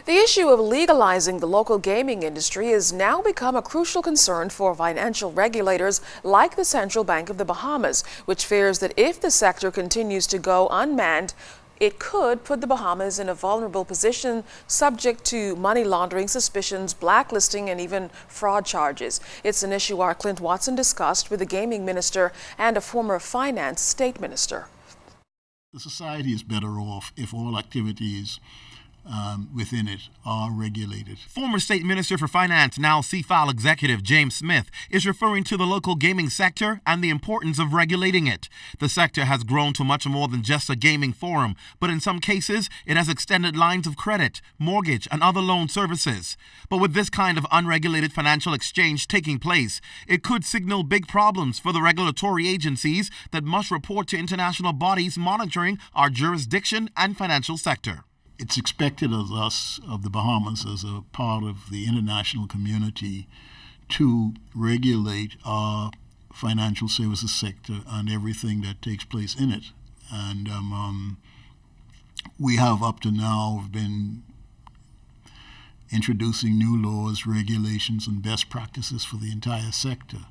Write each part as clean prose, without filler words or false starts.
The issue of legalizing the local gaming industry has now become a crucial concern for financial regulators like the Central Bank of the Bahamas, which fears that if the sector continues to go unmanned, it could put the Bahamas in a vulnerable position, subject to money laundering suspicions, blacklisting, and even fraud charges. It's an issue our Clint Watson discussed with the gaming minister and a former finance state minister. The society is better off if all activities within it are regulated. Former State Minister for Finance, now CFAL Executive James Smith, is referring to the local gaming sector and the importance of regulating it. The sector has grown to much more than just a gaming forum, but in some cases, it has extended lines of credit, mortgage, and other loan services. But with this kind of unregulated financial exchange taking place, it could signal big problems for the regulatory agencies that must report to international bodies monitoring our jurisdiction and financial sector. It's expected of us, of the Bahamas, as a part of the international community to regulate our financial services sector and everything that takes place in it. And we have up to now been introducing new laws, regulations, and best practices for the entire sector.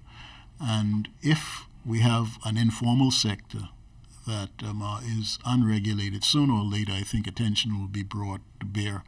And if we have an informal sector that is unregulated, sooner or later I think attention will be brought to bear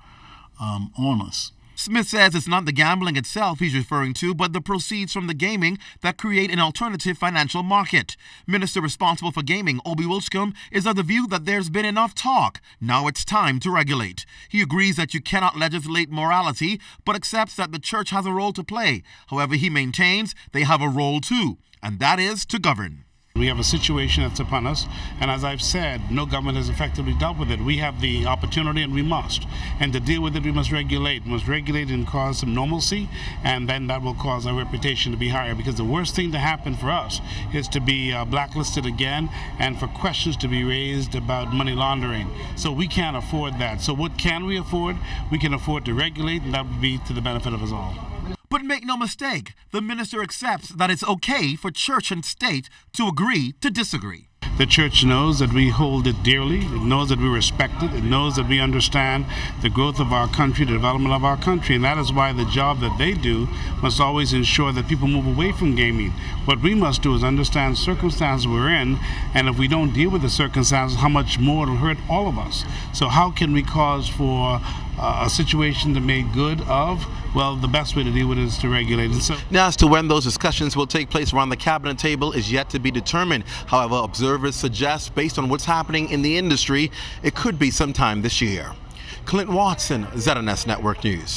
on us. Smith says it's not the gambling itself he's referring to, but the proceeds from the gaming that create an alternative financial market. Minister responsible for gaming, Obi Wilscombe, is of the view that there's been enough talk. Now it's time to regulate. He agrees that you cannot legislate morality, but accepts that the church has a role to play. However, he maintains they have a role too, and that is to govern. We have a situation that's upon us, and as I've said, no government has effectively dealt with it. We have the opportunity, and we must. And to deal with it, we must regulate. We must regulate and cause some normalcy, and then that will cause our reputation to be higher. Because the worst thing to happen for us is to be blacklisted again, and for questions to be raised about money laundering. So we can't afford that. So what can we afford? We can afford to regulate, and that would be to the benefit of us all. But make no mistake, the minister accepts that it's okay for church and state to agree to disagree. The church knows that we hold it dearly. It knows that we respect it. It knows that we understand the growth of our country, the development of our country, and that is why the job that they do must always ensure that people move away from gaming. What we must do is understand the circumstances we're in, and if we don't deal with the circumstances, how much more it'll hurt all of us. So how can we cause for a situation to make good of? Well, the best way to deal with it is to regulate it. So now, as to when those discussions will take place around the cabinet table is yet to be determined. However, observers suggest, based on what's happening in the industry, it could be sometime this year. Clint Watson, ZNS Network News.